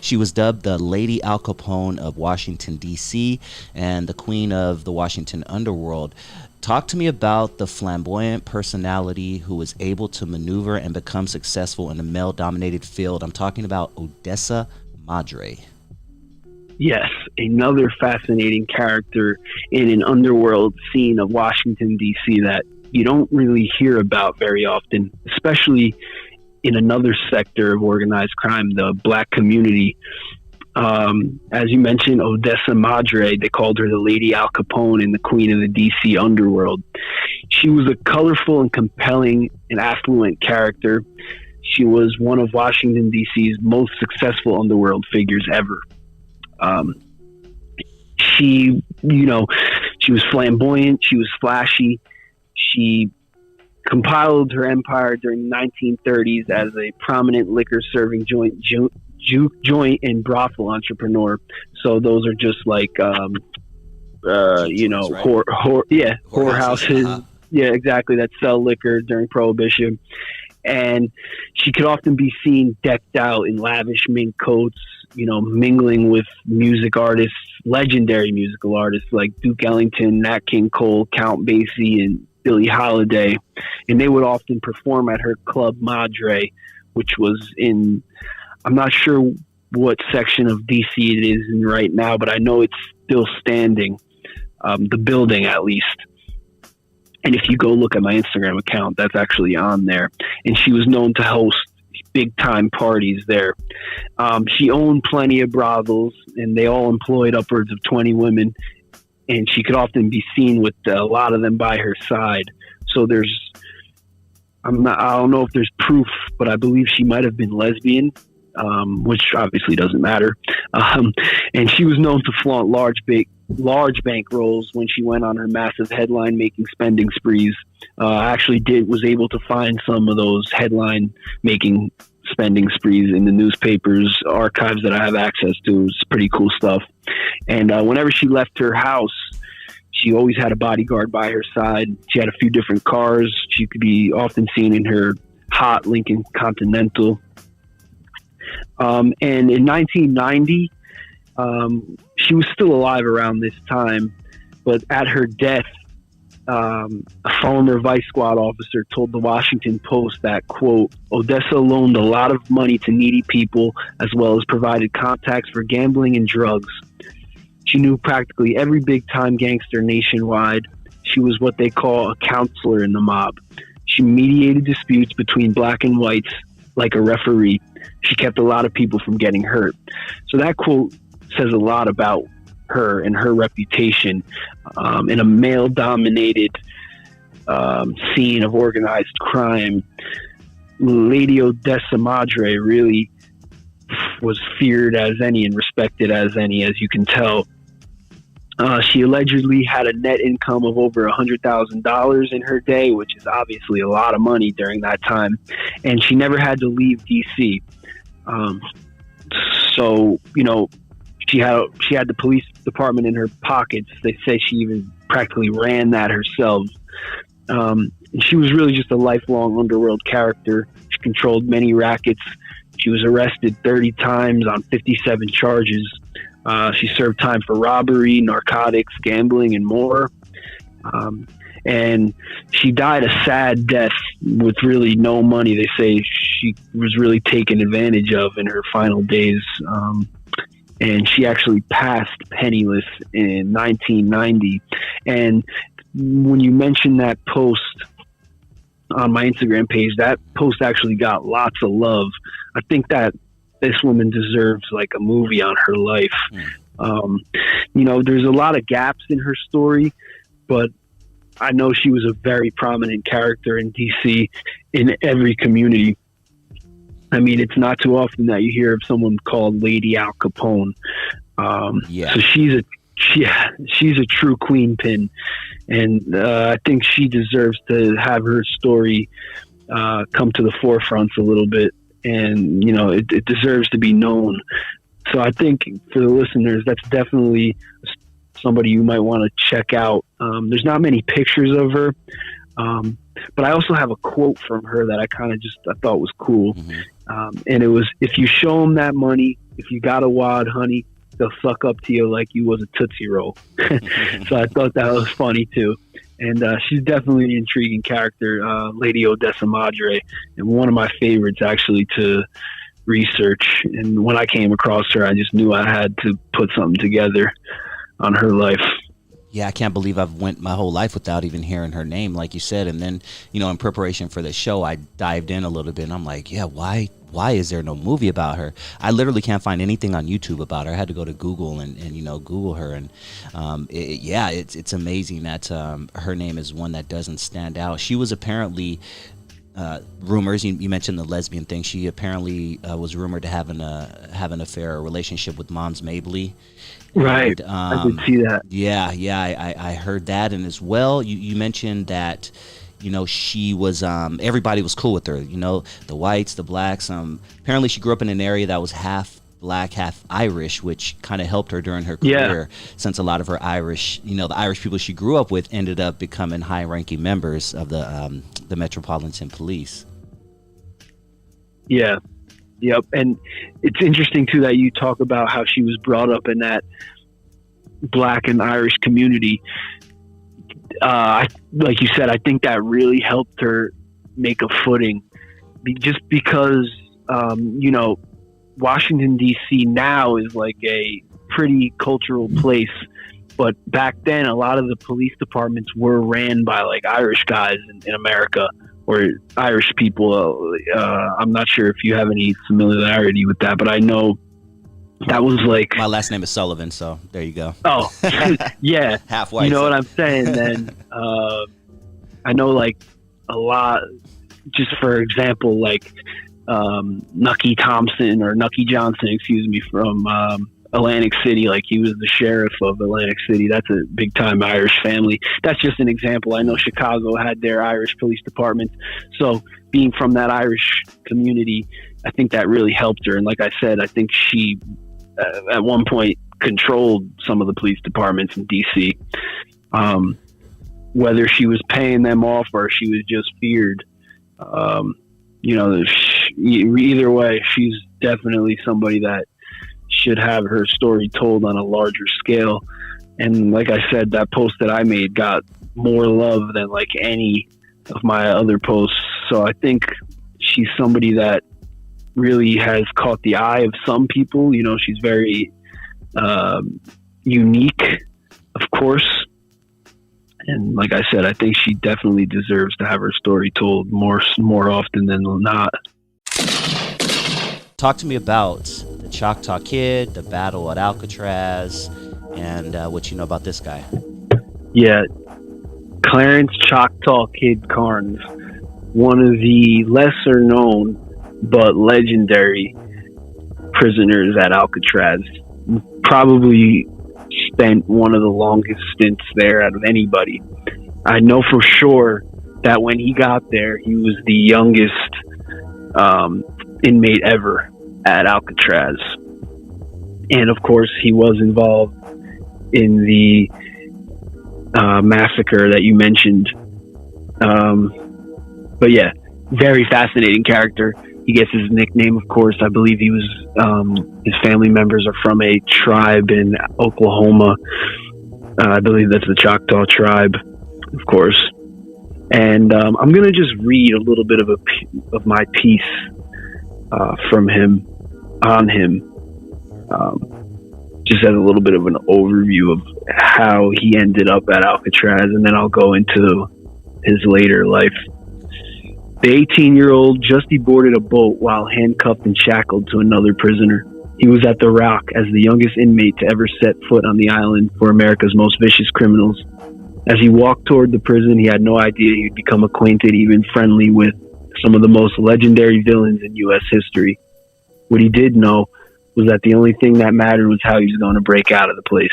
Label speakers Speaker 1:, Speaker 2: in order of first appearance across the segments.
Speaker 1: She was dubbed the Lady Al Capone of Washington, D.C., and the queen of the Washington underworld. Talk to me about the flamboyant personality who was able to maneuver and become successful in a male-dominated field. I'm talking about Odessa Madre.
Speaker 2: Yes, another fascinating character in an underworld scene of Washington, D.C. that you don't really hear about very often, especially in another sector of organized crime, the Black community. As you mentioned, Odessa Madre, they called her the Lady Al Capone and the queen of the DC underworld. She was a colorful and compelling and affluent character. She was one of Washington, DC's most successful underworld figures ever. She was flamboyant. She was flashy. She compiled her empire during the 1930s as a prominent liquor serving joint and brothel entrepreneur. So those are just like, whorehouses. Yeah, exactly. That sell liquor during Prohibition. And she could often be seen decked out in lavish mink coats, mingling with music artists, legendary musical artists like Duke Ellington, Nat King Cole, Count Basie, and Billie Holiday. And they would often perform at her club Madre, which was in, I'm not sure what section of DC it is in right now, but I know it's still standing, the building at least. And if you go look at my Instagram account, that's actually on there. And she was known to host big time parties there. She owned plenty of brothels, and they all employed upwards of 20 women. And she could often be seen with a lot of them by her side. So I don't know if there's proof, but I believe she might have been lesbian, which obviously doesn't matter. And she was known to flaunt large bank rolls when she went on her massive headline making spending sprees. I actually was able to find some of those headline making spending sprees in the newspapers archives that I have access to. It's pretty cool stuff. And whenever she left her house, she always had a bodyguard by her side. She had a few different cars. She could be often seen in her hot Lincoln Continental. And in 1990, she was still alive around this time, but at her death, a former Vice Squad officer told the Washington Post that, quote, Odessa loaned a lot of money to needy people as well as provided contacts for gambling and drugs. She knew practically every big-time gangster nationwide. She was what they call a counselor in the mob. She mediated disputes between black and whites like a referee. She kept a lot of people from getting hurt. So that quote says a lot about her and her reputation in a male-dominated scene of organized crime. Lady Odessa Madre really was feared as any and respected as any, as you can tell. She allegedly had a net income of over $100,000 in her day, which is obviously a lot of money during that time. And she never had to leave D.C. So, she had the police department in her pockets. They say she even practically ran that herself. She was really just a lifelong underworld character. She controlled many rackets. She was arrested 30 times on 57 charges. She served time for robbery, narcotics, gambling, and more. And she died a sad death with really no money. They say she was really taken advantage of in her final days. And she actually passed penniless in 1990. And when you mentioned that post on my Instagram page, that post actually got lots of love. I think that this woman deserves like a movie on her life. There's a lot of gaps in her story, but I know she was a very prominent character in DC in every community. I mean, it's not too often that you hear of someone called Lady Al Capone. So she's a true queen pin, and I think she deserves to have her story come to the forefront a little bit, and it deserves to be known. So I think for the listeners, that's definitely somebody you might want to check out. There's not many pictures of her, but I also have a quote from her that I thought was cool. And it was, if you show them that money, if you got a wad, honey, they'll suck up to you like you was a Tootsie Roll. So I thought that was funny too. And she's definitely an intriguing character, Lady Odessa Madre, and one of my favorites actually to research. And when I came across her, I just knew I had to put something together on her life.
Speaker 1: Yeah, I can't believe I've went my whole life without even hearing her name, like you said. And then, you know, in preparation for the show, I dived in a little bit, and I'm like, yeah, why is there no movie about her? I literally can't find anything on YouTube about her. I had to go to Google and you know, Google her. And it's amazing that her name is one that doesn't stand out. She was apparently rumors. You mentioned the lesbian thing. She apparently was rumored to have an affair, a relationship with Mons Mabley.
Speaker 2: Right.
Speaker 1: And,
Speaker 2: I did see that.
Speaker 1: Yeah. I heard that. And as well, you mentioned that, you know, she was, everybody was cool with her, you know, the whites, the blacks. Apparently she grew up in an area that was half black, half Irish, which kind of helped her during her career, since a lot of her Irish, you know, the Irish people she grew up with ended up becoming high-ranking members of the Metropolitan Police.
Speaker 2: Yeah. Yep. And it's interesting too that you talk about how she was brought up in that black and Irish community. Like you said, I think that really helped her make a footing, just because, you know, Washington, D.C. now is like a pretty cultural place. But back then, a lot of the police departments were ran by like Irish guys in America, or Irish people. I'm not sure if you have any familiarity with that, but I know that was like...
Speaker 1: My last name is Sullivan, so there you go.
Speaker 2: Oh, yeah.
Speaker 1: Half white.
Speaker 2: You know what I'm saying? Then I know like a lot, just for example, like Nucky Thompson or Nucky Johnson, excuse me, from Atlantic City. Like he was the sheriff of Atlantic City. That's a big time Irish family. That's just an example. I know Chicago had their Irish police department. So being from that Irish community, I think that really helped her. And like I said, I think she at one point controlled some of the police departments in DC. Whether she was paying them off or she was just feared, you know, either way, she's definitely somebody that should have her story told on a larger scale. And like I said, that post that I made got more love than like any of my other posts. So I think she's somebody that really has caught the eye of some people. You know, she's very unique, of course. And like I said, I think she definitely deserves to have her story told more often than not.
Speaker 1: Talk to me about the Choctaw Kid, the battle at Alcatraz, and what you know about this guy.
Speaker 2: Yeah, Clarence Choctaw Kid Carnes, one of the lesser known but legendary prisoners at Alcatraz. Probably spent one of the longest stints there out of anybody. I know for sure that when he got there, he was the youngest inmate ever at Alcatraz. And of course, he was involved in the massacre that you mentioned. But yeah, very fascinating character. He gets his nickname, of course. I believe he was, his family members are from a tribe in Oklahoma. I believe that's the Choctaw tribe, of course. And I'm going to just read a little bit of my piece from him, on him, just as a little bit of an overview of how he ended up at Alcatraz, and then I'll go into his later life. The 18-year-old just boarded a boat while handcuffed and shackled to another prisoner. He was at the Rock as the youngest inmate to ever set foot on the island for America's most vicious criminals. As he walked toward the prison, he had no idea he'd become acquainted, even friendly, with some of the most legendary villains in U.S. history. What he did know was that the only thing that mattered was how he was going to break out of the place.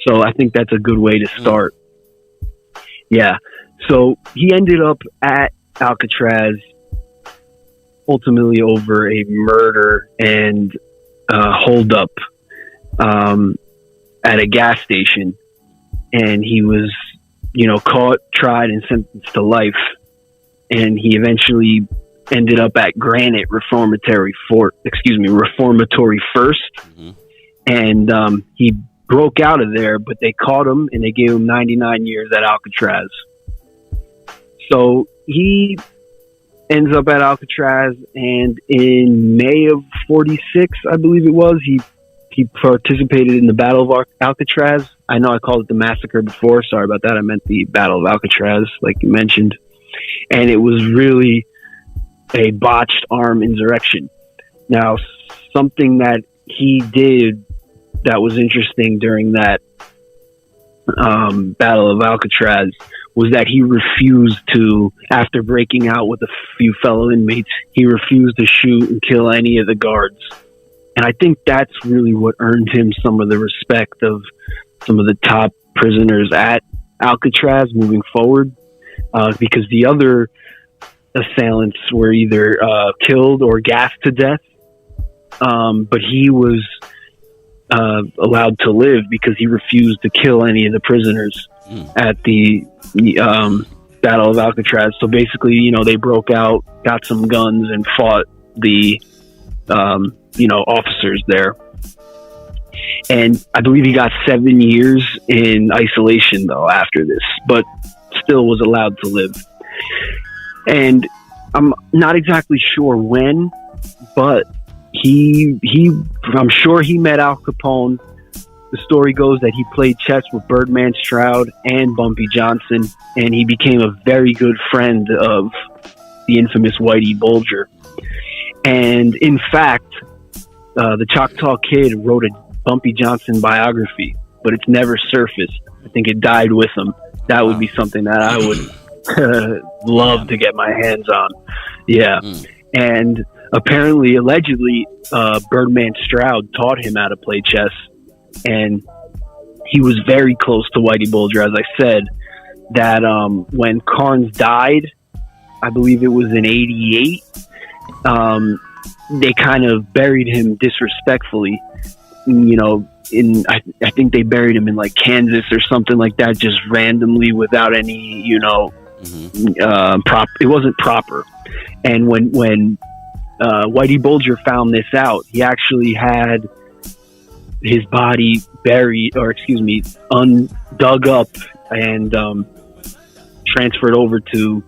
Speaker 2: So I think that's a good way to start. Yeah. So he ended up at Alcatraz ultimately over a murder and holdup at a gas station. And he was, you know, caught, tried, and sentenced to life. And he eventually ended up at Granite Reformatory First, and he broke out of there, but they caught him and they gave him 99 years at Alcatraz. So he ends up at Alcatraz, and in May of 46, I believe it was, he participated in the Battle of Alcatraz. I know I called it the massacre before. Sorry about that. I meant the Battle of Alcatraz, like you mentioned. And it was really a botched armed insurrection. Now, something that he did that was interesting during that Battle of Alcatraz was that he refused to, after breaking out with a few fellow inmates, he refused to shoot and kill any of the guards. And I think that's really what earned him some of the respect of some of the top prisoners at Alcatraz moving forward, because the other assailants were either killed or gassed to death, but he was allowed to live because he refused to kill any of the prisoners at the Battle of Alcatraz. So basically, you know, they broke out, got some guns, and fought the officers there. And I believe he got 7 years in isolation though after this, but still was allowed to live. And I'm not exactly sure when, but I'm sure he met Al Capone. The story goes that he played chess with Birdman Stroud and Bumpy Johnson, and he became a very good friend of the infamous Whitey Bulger. And in fact, the Choctaw Kid wrote a Bumpy Johnson biography, but it's never surfaced. I think it died with him. That would be something that I would love to get my hands on. Yeah. And apparently, allegedly, Birdman Stroud taught him how to play chess, and he was very close to Whitey Bulger, as I said, that when Carnes died, I believe it was in 88, they kind of buried him disrespectfully, you know, I think they buried him in like Kansas or something like that, just randomly without any, you know, it wasn't proper. And when Whitey Bulger found this out, he actually had his body dug up and transferred over to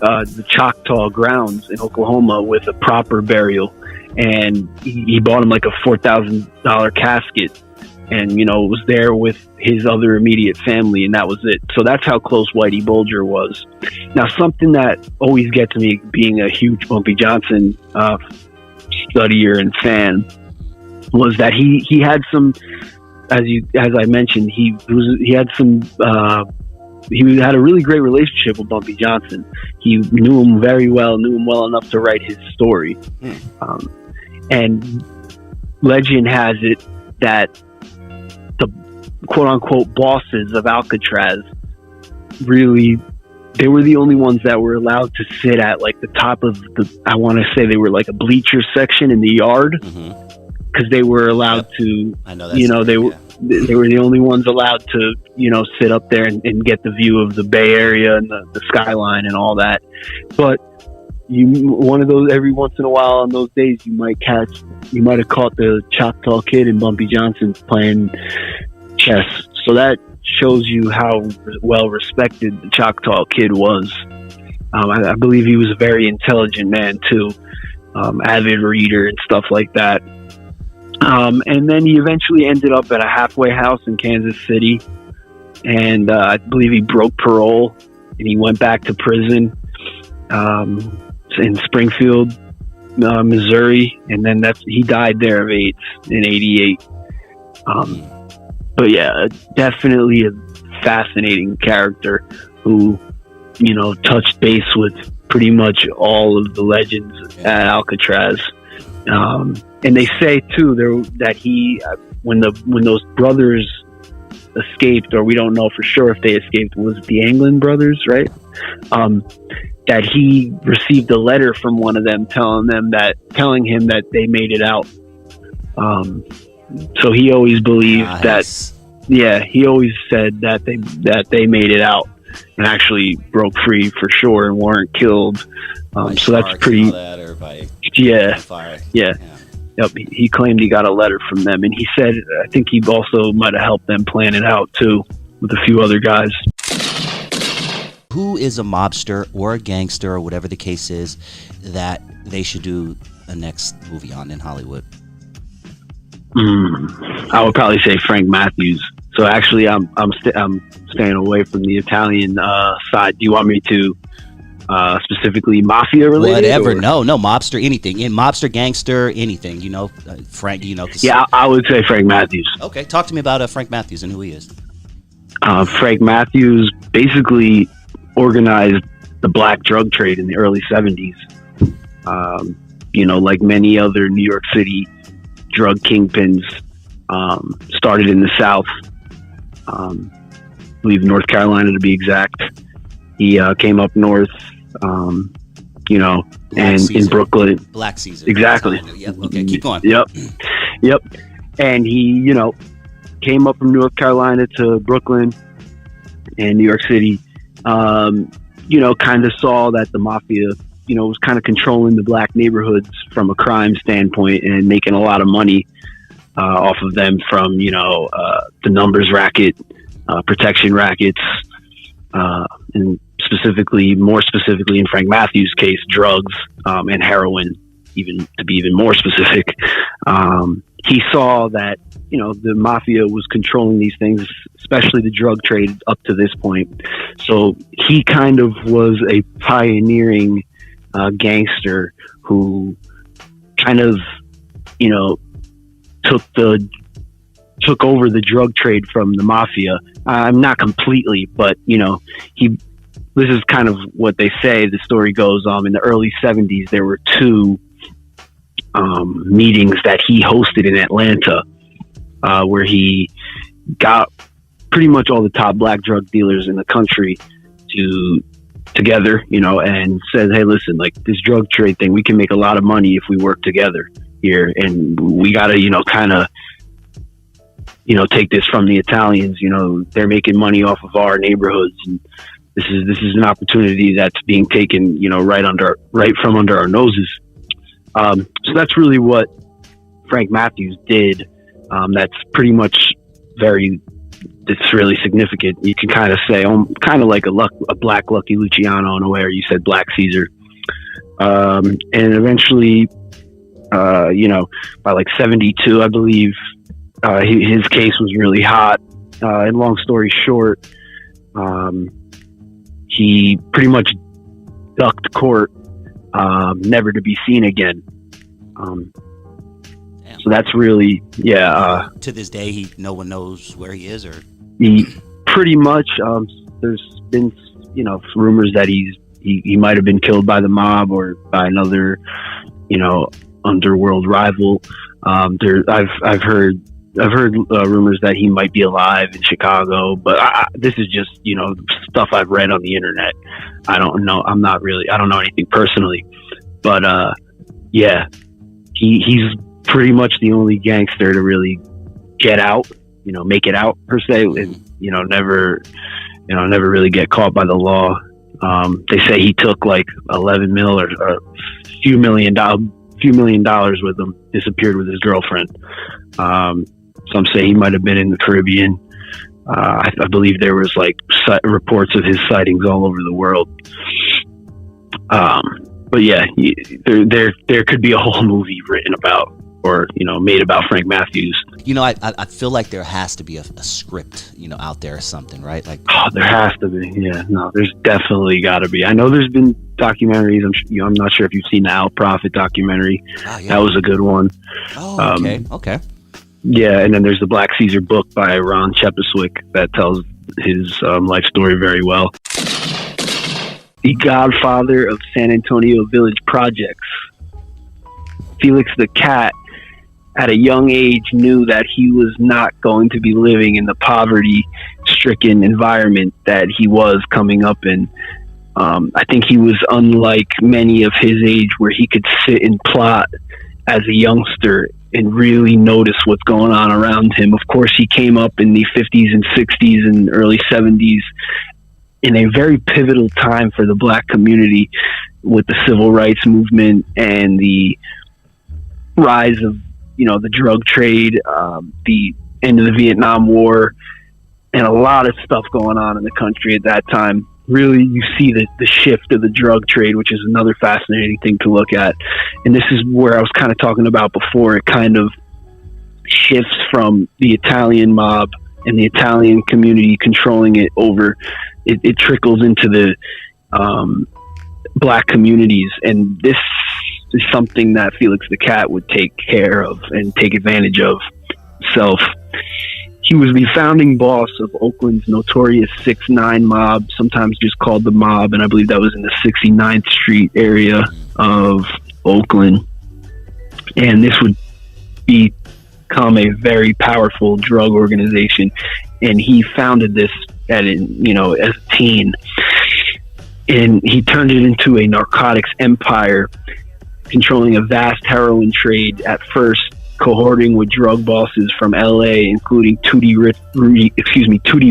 Speaker 2: the Choctaw grounds in Oklahoma with a proper burial. And he bought him like a $4,000 casket, and, you know, was there with his other immediate family, and that was it. So that's how close Whitey Bulger was. Now, something that always gets me, being a huge Bumpy Johnson studier and fan, was that he had some, as I mentioned, he had a really great relationship with Bumpy Johnson. He knew him very well, knew him well enough to write his story. And legend has it that the quote-unquote bosses of Alcatraz, really, they were the only ones that were allowed to sit at like the top of I want to say they were like a bleacher section in the yard, because they were allowed to, you know, they were the only ones allowed to, you know, sit up there and get the view of the Bay Area and the skyline and all that. But one of those, every once in a while on those days, you might have caught the Choctaw Kid and Bumpy Johnson playing chess. So that shows you how well respected the Choctaw Kid was. I believe he was a very intelligent man too, avid reader and stuff like that. And then he eventually ended up at a halfway house in Kansas City, and I believe he broke parole and he went back to prison in Springfield, Missouri, and then he died there of AIDS in 88. But yeah, definitely a fascinating character who, you know, touched base with pretty much all of the legends at Alcatraz. And they say too that he, when those brothers escaped, or we don't know for sure if they escaped, was it the Anglin brothers, right? That he received a letter from one of them telling him that they made it out. So he always believed that. Yeah, he always said that they made it out. and actually broke free for sure and weren't killed. So that's pretty. Yeah. Yeah. Yep. He claimed he got a letter from them, and he said I think he also might have helped them plan it out too with a few other guys.
Speaker 1: Who is a mobster or a gangster or whatever the case is that they should do a next movie on in Hollywood?
Speaker 2: I would probably say Frank Matthews. So actually, I'm staying away from the Italian side. Do you want me to specifically mafia related?
Speaker 1: Whatever. No, mobster, anything. In mobster, gangster, anything. You know, Frank. You know.
Speaker 2: Yeah, I would say Frank Matthews.
Speaker 1: Okay, talk to me about Frank Matthews and who he is.
Speaker 2: Frank Matthews basically organized the black drug trade in the early 70s. You know, like many other New York City drug kingpins, started in the South, I believe North Carolina to be exact. He came up north, you know, and in Brooklyn.
Speaker 1: Black Caesar.
Speaker 2: Exactly.
Speaker 1: Yep. Okay, keep going.
Speaker 2: Yep. And he, you know, came up from North Carolina to Brooklyn and New York City, you know, kind of saw that the mafia, you know, was kind of controlling the black neighborhoods from a crime standpoint and making a lot of money off of them from, you know, the numbers racket, protection rackets, and more specifically in Frank Matthews' case, drugs and heroin, even to be even more specific. He saw that, you know, the mafia was controlling these things, especially the drug trade up to this point. So he kind of was a pioneering gangster who kind of, you know, took over the drug trade from the mafia. Not completely, but, you know, this is kind of what they say. The story goes in the early 70s, there were two meetings that he hosted in Atlanta, where he got pretty much all the top black drug dealers in the country together, you know, and said, hey, listen, like this drug trade thing, we can make a lot of money if we work together here. And we got to, you know, kind of, you know, take this from the Italians. You know, they're making money off of our neighborhoods. And this is an opportunity that's being taken, you know, right from under our noses. So that's really what Frank Matthews did. That's pretty much it's really significant. You can kind of say, kind of like a black Lucky Luciano in a way, or you said Black Caesar. And eventually, you know, by like 72, I believe, his case was really hot. And long story short, he pretty much ducked court, never to be seen again. So that's really,
Speaker 1: to this day, no one knows where he is, or
Speaker 2: he pretty much. There's been, you know, rumors that he might have been killed by the mob or by another, you know, underworld rival. I've heard rumors that he might be alive in Chicago, but this is just, you know, stuff I've read on the internet. I don't know. I don't know anything personally, but yeah, he's pretty much the only gangster to really get out, you know, make it out per se, and never really get caught by the law. They say he took like 11 mil or a few million dollars with him, disappeared with his girlfriend. Some say he might have been in the Caribbean. I believe there was like reports of his sightings all over the world. But yeah, there could be a whole movie written about, or, you know, made about Frank Matthews.
Speaker 1: You know, I feel like there has to be a script, you know, out there or something, right? Like,
Speaker 2: there has to be. Yeah, no, there's definitely got to be. I know there's been documentaries. I'm not sure if you've seen the Al Prophet documentary. Oh, yeah. That was a good one.
Speaker 1: Oh, okay.
Speaker 2: Yeah, and then there's the Black Caesar book by Ron Chepeswick that tells his life story very well. The godfather of San Antonio Village projects, Felix the Cat, at a young age knew that he was not going to be living in the poverty-stricken environment that he was coming up in. I think he was unlike many of his age, where he could sit and plot as a youngster and really notice what's going on around him. Of course, he came up in the 50s and 60s and early 70s in a very pivotal time for the black community, with the civil rights movement and the rise of, the drug trade, the end of the Vietnam War, and a lot of stuff going on in the country at that time. Really, you see the shift of the drug trade, which is another fascinating thing to look at. And this is where I was kind of talking about before. It kind of shifts from the Italian mob and the Italian community controlling it over. It trickles into the black communities, and this is something that Felix the Cat would take care of and take advantage of. He was the founding boss of Oakland's notorious 6ix9ine mob, sometimes just called the Mob, and I believe that was in the 69th Street area of Oakland. And this would become a very powerful drug organization, and he founded this as a teen. And he turned it into a narcotics empire, controlling a vast heroin trade, at first cohorting with drug bosses from LA, including Tootie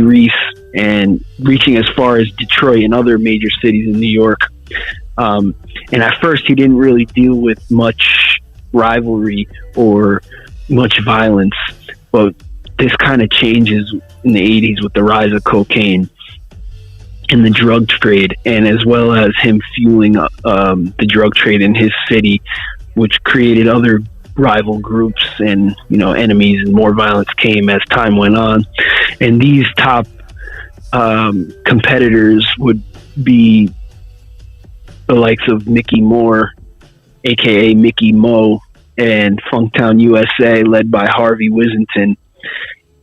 Speaker 2: Reese, and reaching as far as Detroit and other major cities in New York. And at first, he didn't really deal with much rivalry or much violence, but this kind of changes in the 80s with the rise of cocaine and the drug trade, and as well as him fueling the drug trade in his city, which created other rival groups and enemies, and more violence came as time went on. And these top competitors would be the likes of Mickey Moore, aka Mickey Mo, and Funktown USA, led by Harvey Wissington.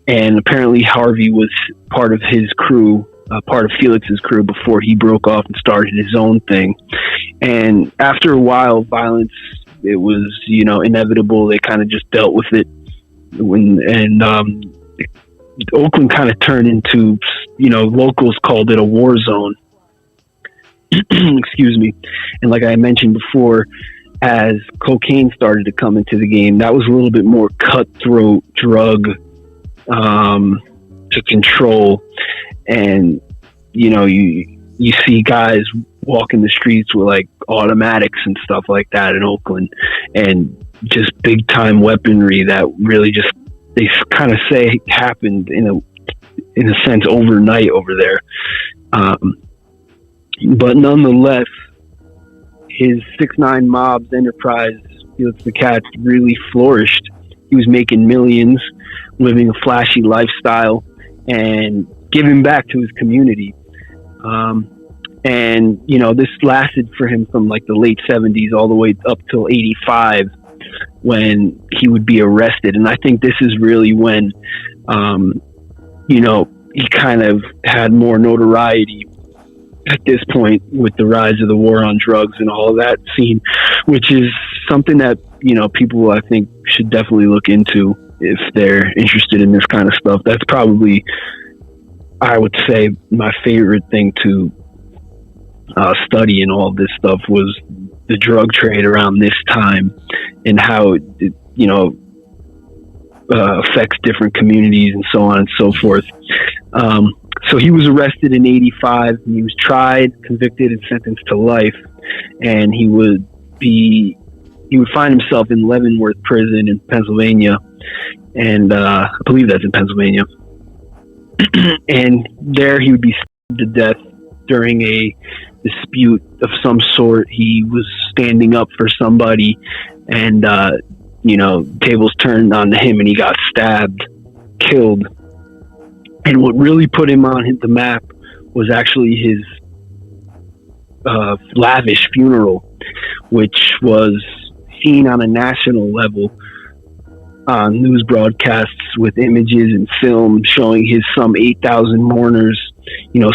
Speaker 2: And apparently Harvey was part of his crew, part of Felix's crew, before he broke off and started his own thing. And after a while, violence, it was, inevitable. They kind of just dealt with it. Oakland kind of turned into, locals called it a war zone. Excuse me. And like I mentioned before, as cocaine started to come into the game, that was a little bit more cutthroat drug to control. And, you see guys walking the streets with like automatics and stuff like that in Oakland, and just big time weaponry that really just, they kind of say happened in a sense overnight over there. But nonetheless, his 6ix9ine mob's enterprise, Felix the Cat, really flourished. He was making millions, living a flashy lifestyle, and giving back to his community. And this lasted for him from like the late 70s all the way up till 85, when he would be arrested. And I think this is really when, he kind of had more notoriety at this point with the rise of the war on drugs and all of that scene, which is something that, people I think should definitely look into if they're interested in this kind of stuff. That's probably, I would say, my favorite thing to study in all of this stuff was the drug trade around this time, and how it affects different communities and so on and so forth. So he was arrested in 85. He was tried, convicted, and sentenced to life. And he would find himself in Leavenworth Prison in Pennsylvania, and I believe that's in Pennsylvania. And there he would be stabbed to death during a dispute of some sort. He was standing up for somebody, and tables turned on him, and he got stabbed, killed. And what really put him on the map was actually his lavish funeral, which was seen on a national level on news broadcasts with images and film showing his some 8,000 mourners,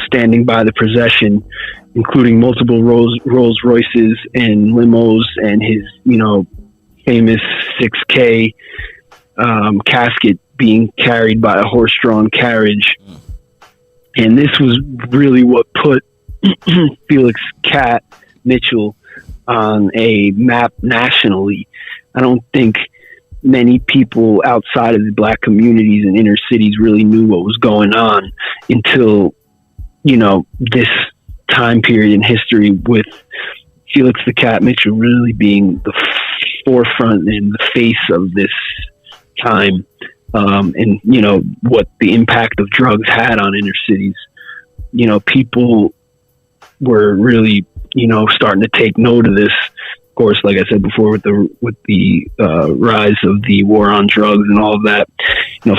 Speaker 2: standing by the procession, including multiple Rolls Royces and limos, and his, famous 6K casket being carried by a horse-drawn carriage. And this was really what put Felix Kapp Mitchell on a map nationally. I don't think many people outside of the black communities and inner cities really knew what was going on until this time period in history with Felix the Cat Mitchell really being the forefront and the face of this time, and what the impact of drugs had on inner cities. People were really starting to take note of this. Of course, like I said before, with the rise of the war on drugs and all of that.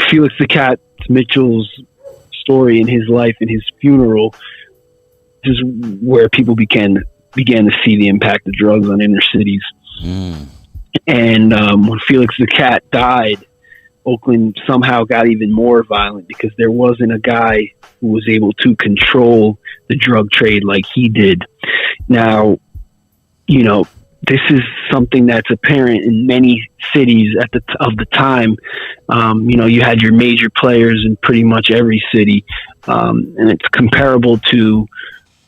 Speaker 2: Felix the Cat Mitchell's story in his life and his funeral is where people began to see the impact of drugs on inner cities. And when Felix the Cat died, Oakland somehow got even more violent because there wasn't a guy who was able to control the drug trade like he did. Now, this is something that's apparent in many cities of the time. You had your major players in pretty much every city, and it's comparable to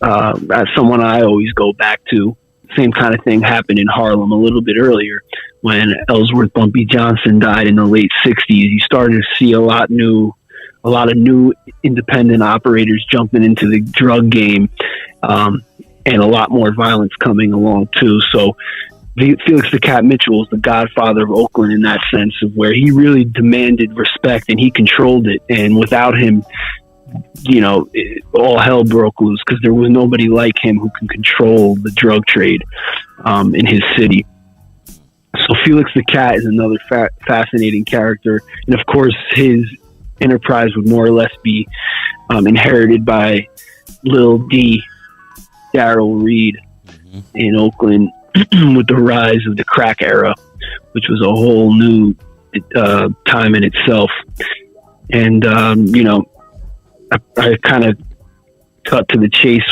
Speaker 2: as someone I always go back to. Same kind of thing happened in Harlem a little bit earlier when Ellsworth Bumpy Johnson died in the late 60s. You started to see a lot of new independent operators jumping into the drug game, and a lot more violence coming along too. So Felix the Cat Mitchell was the godfather of Oakland in that sense, of where he really demanded respect and he controlled it. And without him, all hell broke loose because there was nobody like him who can control the drug trade in his city. So Felix the Cat is another fascinating character. And of course, his enterprise would more or less be inherited by Lil D, Darryl Reed in Oakland with the rise of the crack era, which was a whole new time in itself. And, I kind of cut to the chase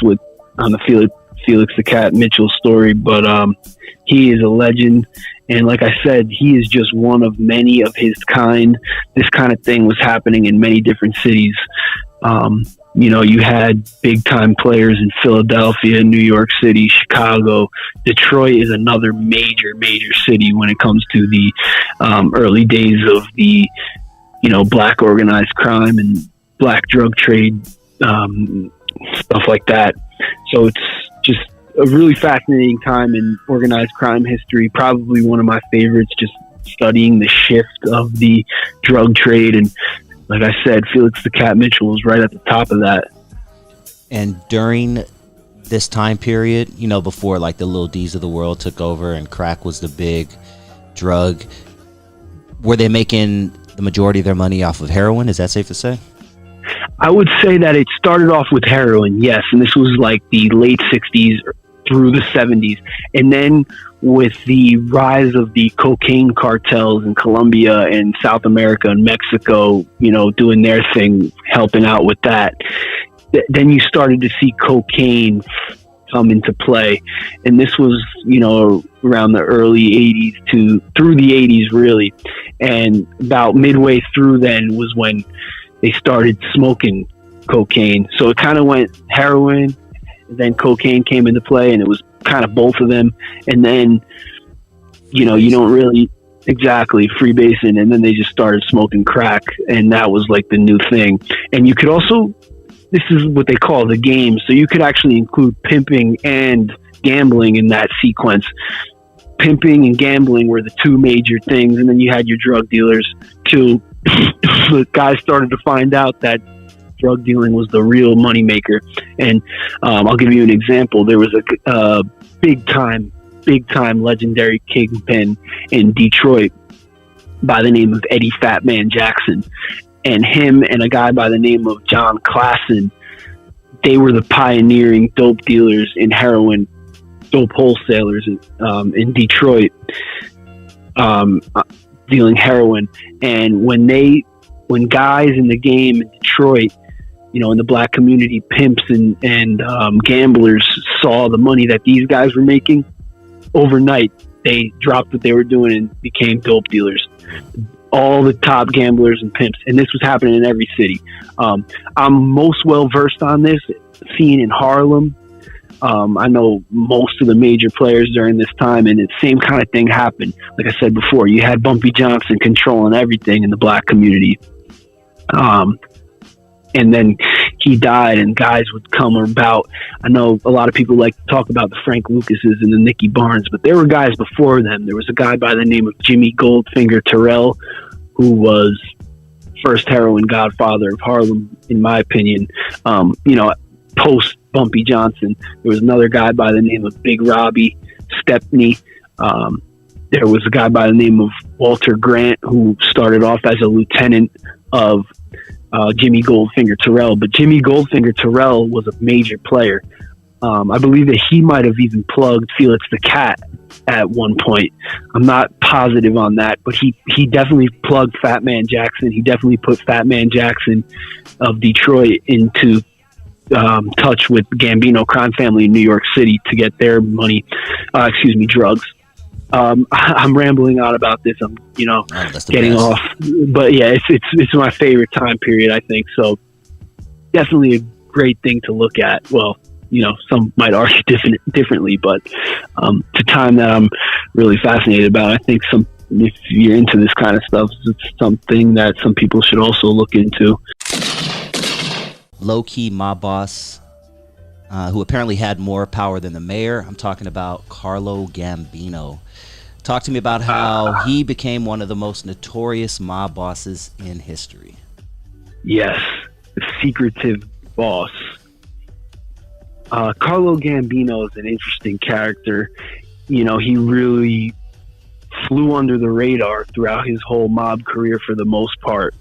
Speaker 2: on the Felix the Cat Mitchell story, but he is a legend. And like I said, he is just one of many of his kind. This kind of thing was happening in many different cities. You had big time players in Philadelphia, New York City, Chicago. Detroit is another major city when it comes to the early days of the, black organized crime and black drug trade, stuff like that. So it's just a really fascinating time in organized crime history. Probably one of my favorites, just studying the shift of the drug trade. And like I said, Felix the Cat Mitchell was right at the top of that.
Speaker 1: And during this time period, before like the Lil D's of the world took over and crack was the big drug, were they making the majority of their money off of heroin? Is that safe to say?
Speaker 2: I would say that it started off with heroin, yes. And this was like the late 60s through the 70s. And then with the rise of the cocaine cartels in Colombia and South America and Mexico, doing their thing, helping out with that, then you started to see cocaine come into play. And this was, around the early 80s through the 80s, really. And about midway through then was when they started smoking cocaine. So it kind of went heroin, then cocaine came into play, and it was kind of both of them. And then, you don't really exactly freebasing. And then they just started smoking crack, and that was like the new thing. And you could also, this is what they call the game. So you could actually include pimping and gambling in that sequence. Pimping and gambling were the two major things. And then you had your drug dealers too. The guys started to find out that drug dealing was the real moneymaker. And I'll give you an example. There was a big time legendary kingpin in Detroit by the name of Eddie Fat Man Jackson. And him and a guy by the name of John Klassen, they were the pioneering dope dealers in heroin, dope wholesalers in Detroit, dealing heroin. And when guys in the game in Detroit, in the black community, pimps and gamblers saw the money that these guys were making, overnight they dropped what they were doing and became dope dealers. All the top gamblers and pimps, and this was happening in every city. I'm most well versed on this, seen in Harlem. I know most of the major players during this time, and the same kind of thing happened. Like I said before, you had Bumpy Johnson controlling everything in the black community. And then he died and guys would come about. I know a lot of people like to talk about the Frank Lucases and the Nicky Barnes, but there were guys before them. There was a guy by the name of Jimmy Goldfinger Terrell, who was first heroin godfather of Harlem, in my opinion. Post Bumpy Johnson, there was another guy by the name of Big Robbie Stepney. There was a guy by the name of Walter Grant, who started off as a lieutenant of Jimmy Goldfinger Terrell. But Jimmy Goldfinger Terrell was a major player. I believe that he might have even plugged Felix the Cat at one point. I'm not positive on that, but he definitely plugged Fat Man Jackson. He definitely put Fat Man Jackson of Detroit into touch with Gambino crime family in New York City to get their money, drugs. I'm rambling on about this. I'm, getting off, but yeah, it's my favorite time period, I think. So definitely a great thing to look at. Well, some might argue differently, but it's a time that I'm really fascinated about. I think if you're into this kind of stuff, it's something that some people should also look into.
Speaker 1: Low-key mob boss who apparently had more power than the mayor. I'm talking about Carlo Gambino. Talk to me about how he became one of the most notorious mob bosses in history.
Speaker 2: Yes, the secretive boss. Carlo Gambino is an interesting character. He really flew under the radar throughout his whole mob career for the most part.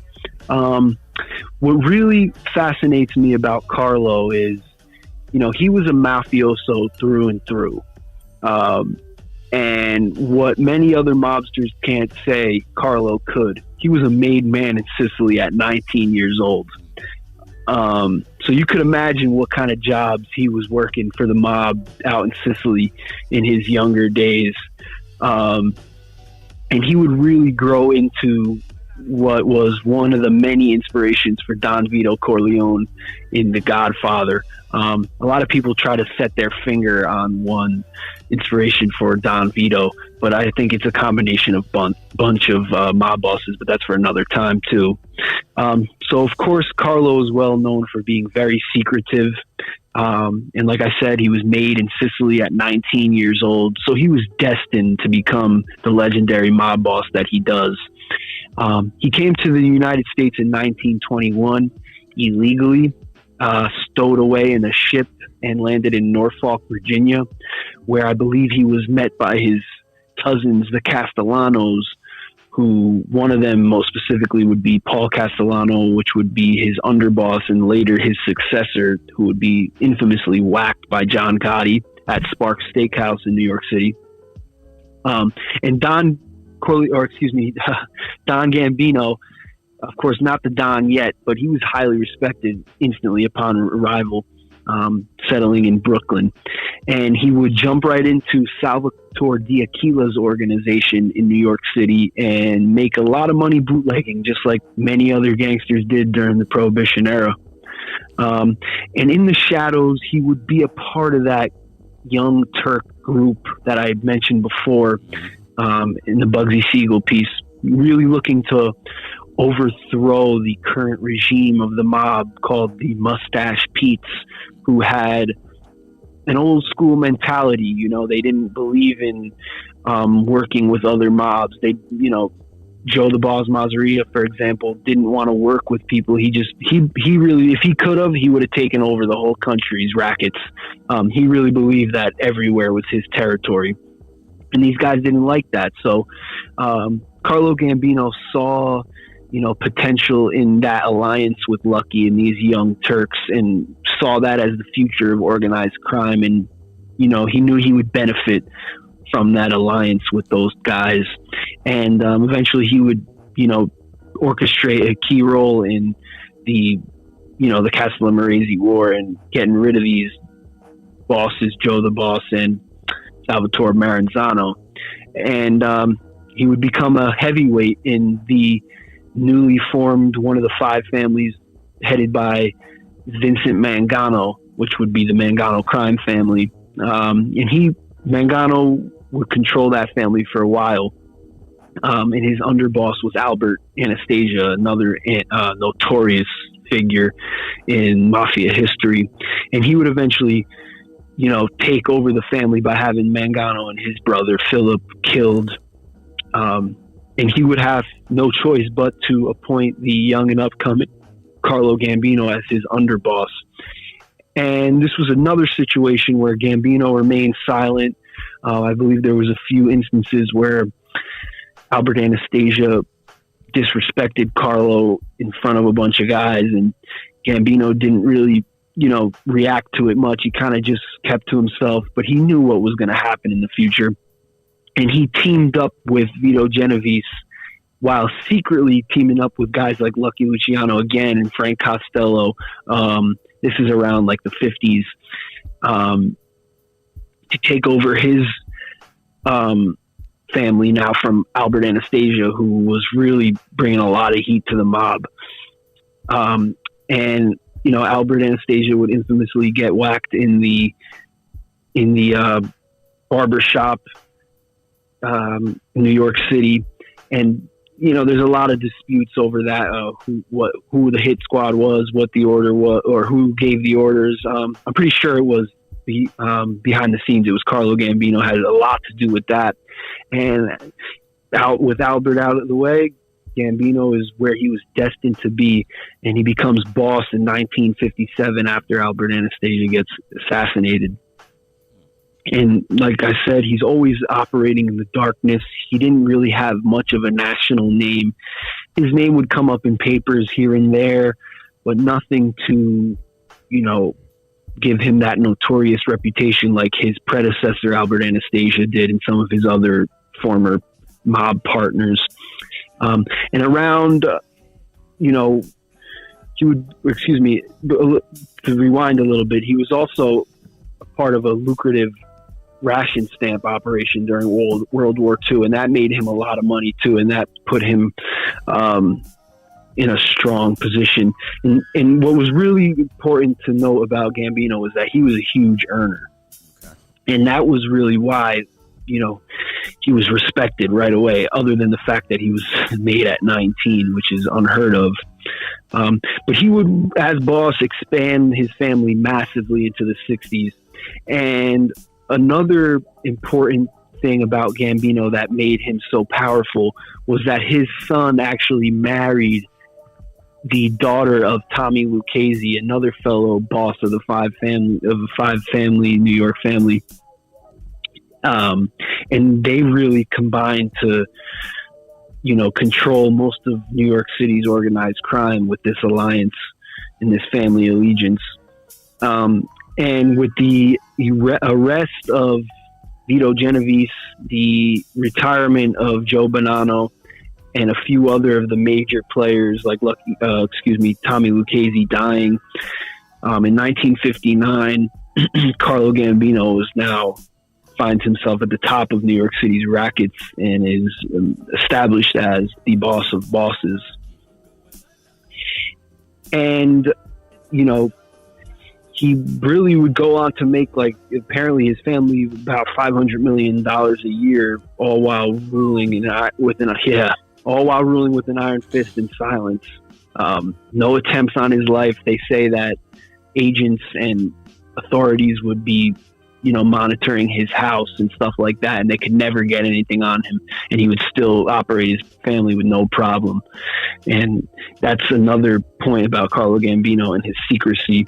Speaker 2: What really fascinates me about Carlo is, he was a mafioso through and through. And what many other mobsters can't say, Carlo could. He was a made man in Sicily at 19 years old. So you could imagine what kind of jobs he was working for the mob out in Sicily in his younger days. And he would really grow into what was one of the many inspirations for Don Vito Corleone in The Godfather. A lot of people try to set their finger on one inspiration for Don Vito, but I think it's a combination of bunch of mob bosses, but that's for another time too. So of course, Carlo is well known for being very secretive. And like I said, he was made in Sicily at 19 years old. So he was destined to become the legendary mob boss that he does. He came to the United States in 1921 illegally, stowed away in a ship and landed in Norfolk, Virginia, where I believe he was met by his cousins, the Castellanos, who one of them most specifically would be Paul Castellano, which would be his underboss and later his successor, who would be infamously whacked by John Gotti at Sparks Steakhouse in New York City. And Don Gambino, of course, not the Don yet, but he was highly respected instantly upon arrival, settling in Brooklyn. And he would jump right into Salvatore D'Aquila's organization in New York City and make a lot of money bootlegging, just like many other gangsters did during the Prohibition era. And in the shadows, he would be a part of that Young Turk group that I mentioned before in the Bugsy Siegel piece, really looking to overthrow the current regime of the mob called the Mustache Pete's, who had an old school mentality. They didn't believe in working with other mobs. Joe the Boss Mazzaria, for example, didn't want to work with people. He really, if he could have, he would have taken over the whole country's rackets. He really believed that everywhere was his territory. And these guys didn't like that. So Carlo Gambino saw, potential in that alliance with Lucky and these Young Turks, and saw that as the future of organized crime. And, he knew he would benefit from that alliance with those guys. And eventually he would, orchestrate a key role in the Castellammarese War and getting rid of these bosses, Joe the Boss and Salvatore Maranzano. And he would become a heavyweight in the newly formed one of the five families headed by Vincent Mangano, which would be the Mangano crime family. And Mangano would control that family for a while. And his underboss was Albert Anastasia, another notorious figure in mafia history. And he would eventually, take over the family by having Mangano and his brother Philip killed. And he would have no choice but to appoint the young and upcoming Carlo Gambino as his underboss. And this was another situation where Gambino remained silent. I believe there was a few instances where Albert Anastasia disrespected Carlo in front of a bunch of guys, and Gambino didn't really, react to it much. He kind of just kept to himself, but he knew what was going to happen in the future. And he teamed up with Vito Genovese while secretly teaming up with guys like Lucky Luciano again and Frank Costello. This is around like the 50s, to take over his family now from Albert Anastasia, who was really bringing a lot of heat to the mob. And Albert Anastasia would infamously get whacked in the barber shop, New York City. And there's a lot of disputes over that, who the hit squad was, what the order was, or who gave the orders. I'm pretty sure it was behind the scenes. It was Carlo Gambino had a lot to do with that. And with Albert out of the way, Gambino is where he was destined to be, and he becomes boss in 1957 after Albert Anastasia gets assassinated. And like I said, he's always operating in the darkness. He didn't really have much of a national name. His name would come up in papers here and there, but nothing to, give him that notorious reputation like his predecessor, Albert Anastasia, did, and some of his other former mob partners. And around, he would, to rewind a little bit, he was also a part of a lucrative ration stamp operation during World War II, and that made him a lot of money too, and that put him in a strong position. And what was really important to note about Gambino was that he was a huge earner. Okay. And that was really why, he was respected right away, other than the fact that he was made at 19, which is unheard of. But he would, as boss, expand his family massively into the 60s. And another important thing about Gambino that made him so powerful was that his son actually married the daughter of Tommy Lucchese, another fellow boss of the five family New York family. And they really combined to, control most of New York City's organized crime with this alliance and this family allegiance. And with the arrest of Vito Genovese, the retirement of Joe Bonanno, and a few other of the major players like Tommy Lucchese dying, in 1959, Carlo Gambino finds himself at the top of New York City's rackets and is established as the boss of bosses. And, he really would go on to make, apparently his family about $500 million a year, all while ruling with an iron fist in silence. No attempts on his life. They say that agents and authorities would be, monitoring his house and stuff like that, and they could never get anything on him, and he would still operate his family with no problem. And that's another point about Carlo Gambino and his secrecy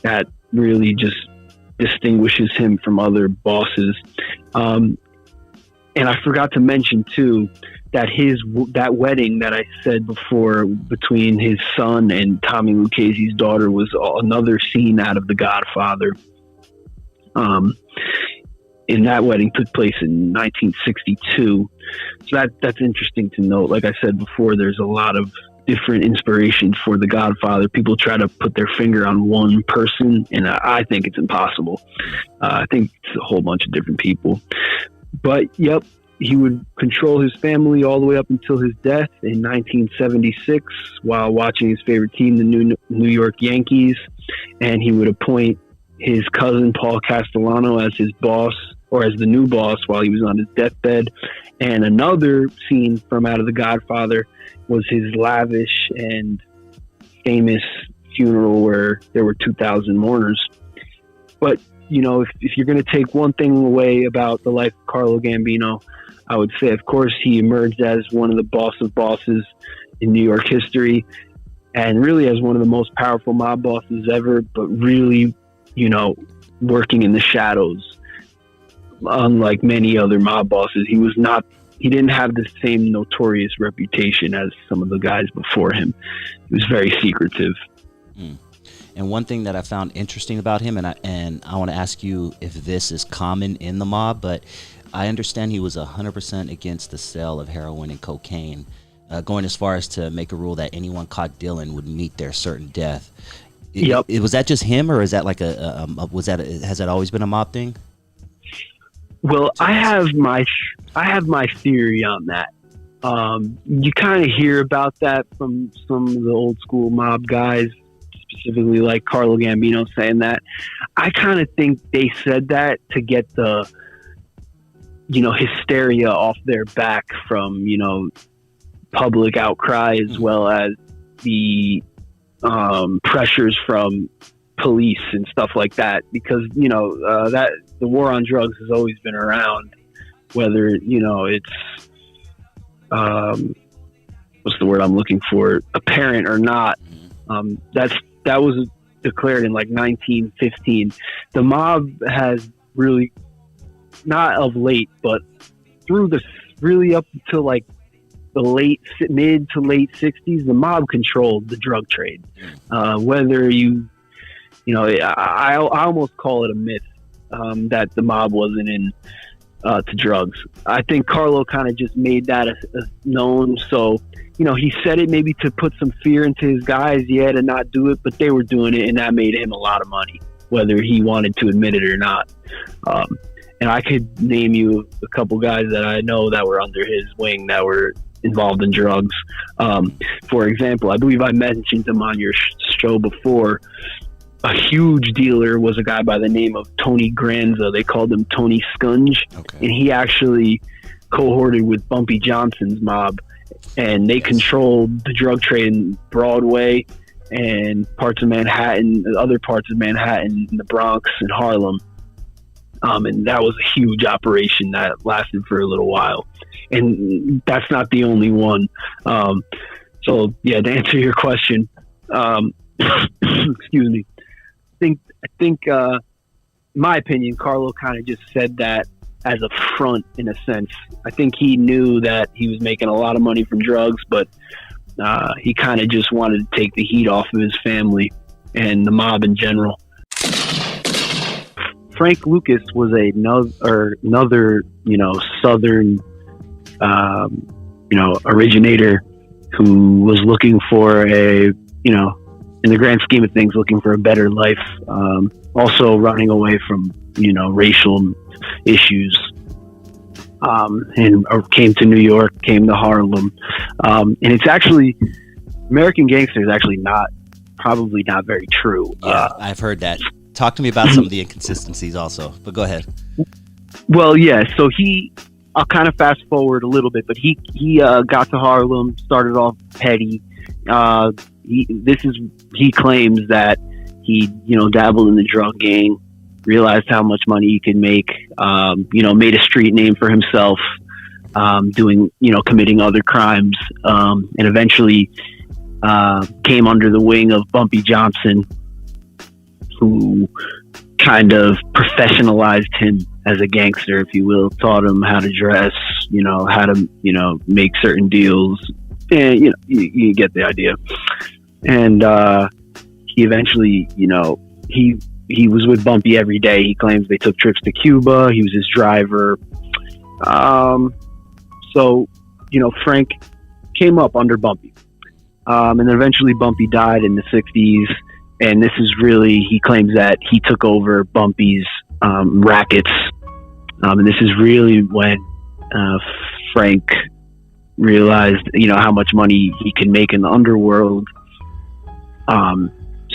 Speaker 2: that really just distinguishes him from other bosses. And I forgot to mention too that that wedding that I said before between his son and Tommy Lucchese's daughter was another scene out of The Godfather. And that wedding took place in 1962. So that's interesting to note. Like I said before, there's a lot of different inspirations for The Godfather. People try to put their finger on one person, and I think it's impossible. I think it's a whole bunch of different people. But, yep, he would control his family all the way up until his death in 1976 while watching his favorite team, the New York Yankees. And he would appoint his cousin Paul Castellano as his boss, or as the new boss, while he was on his deathbed. And another scene from Out of the Godfather was his lavish and famous funeral where there were 2,000 mourners. But, you know, if you're going to take one thing away about the life of Carlo Gambino, I would say, of course, he emerged as one of the boss of bosses in New York history, and really as one of the most powerful mob bosses ever, but really, you know, working in the shadows. Unlike many other mob bosses, he didn't have the same notorious reputation as some of the guys before him. He was very secretive.
Speaker 1: And one thing that I found interesting about him, and I want to ask you if this is common in the mob, but I understand he was 100% against the sale of heroin and cocaine, going as far as to make a rule that anyone caught dealing would meet their certain death.
Speaker 2: Yep.
Speaker 1: Was that just him, or is that like has that always been a mob thing?
Speaker 2: Well, I have my theory on that. You kind of hear about that from some of the old school mob guys, specifically like Carlo Gambino saying that. I kind of think they said that to get the, you know, hysteria off their back from, you know, public outcry, as well as the pressures from police and stuff like that, because, you know, that the war on drugs has always been around, whether, you know, it's what's the word I'm looking for, apparent or not. That was declared in like 1915. The mob has really, not of late, but through the really up until like the mid to late 60s, the mob controlled the drug trade. Whether you know, I almost call it a myth that the mob wasn't in to drugs. I think Carlo kind of just made that known. So, you know, he said it maybe to put some fear into his guys, to not do it, but they were doing it, and that made him a lot of money, whether he wanted to admit it or not. And I could name you a couple guys that I know that were under his wing that were involved in drugs. For example, I believe I mentioned him on your show before. A huge dealer was a guy by the name of Tony Granza. They called him Tony Scunge. Okay. And he actually cohorted with Bumpy Johnson's mob, and they controlled the drug trade in Broadway and parts of Manhattan, other parts of Manhattan, in the Bronx and Harlem. And that was a huge operation that lasted for a little while. And that's not the only one. So yeah, to answer your question, excuse me. I think, my opinion, Carlo kind of just said that as a front, in a sense. I think he knew that he was making a lot of money from drugs, but he kind of just wanted to take the heat off of his family and the mob in general. Frank Lucas was another, you know, Southern, you know, originator who was looking for a, you know, in the grand scheme of things, looking for a better life. Also running away from, you know, racial issues. And came to New York, came to Harlem. And it's actually, American Gangster is actually probably not very true.
Speaker 1: Yeah, I've heard that. Talk to me about some of the inconsistencies also, but go ahead.
Speaker 2: Well, yeah, so I'll kind of fast forward a little bit, but he got to Harlem, started off petty. He claims that he, you know, dabbled in the drug game, realized how much money he could make, you know, made a street name for himself, doing, you know, committing other crimes, and eventually came under the wing of Bumpy Johnson, who kind of professionalized him as a gangster, if you will, taught him how to dress, you know, how to, you know, make certain deals, and, you know, you get the idea. And he eventually, you know, he was with Bumpy every day. He claims they took trips to Cuba. He was his driver. So, you know, Frank came up under Bumpy. And then eventually Bumpy died in the 60s. And this is really, he claims that he took over Bumpy's rackets. And this is really when Frank realized, you know, how much money he could make in the underworld.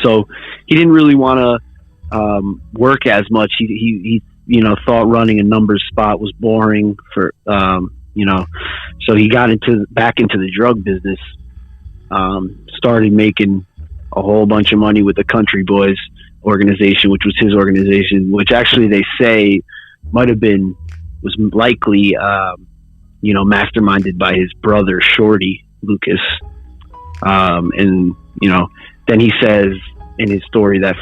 Speaker 2: So he didn't really want work as much. He thought running a numbers spot was boring for, so he got back into the drug business, started making a whole bunch of money with the Country Boys organization, which was his organization, which actually they say was likely, masterminded by his brother, Shorty Lucas. Then he says in his story that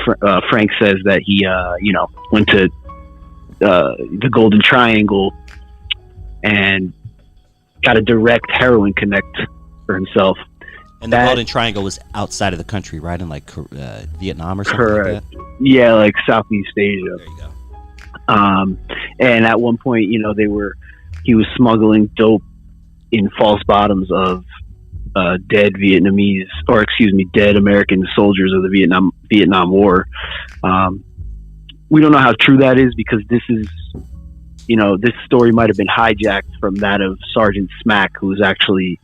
Speaker 2: Frank says that he, went to the Golden Triangle and got a direct heroin connect for himself.
Speaker 1: And the Golden Triangle was outside of the country, right? In like Vietnam or something
Speaker 2: correct.
Speaker 1: like that?
Speaker 2: Yeah, like Southeast Asia.
Speaker 1: There you go.
Speaker 2: And at one point, he was smuggling dope in false bottoms of dead American soldiers of the Vietnam War. We don't know how true that is, because this story might have been hijacked from that of Sergeant Smack, who was actually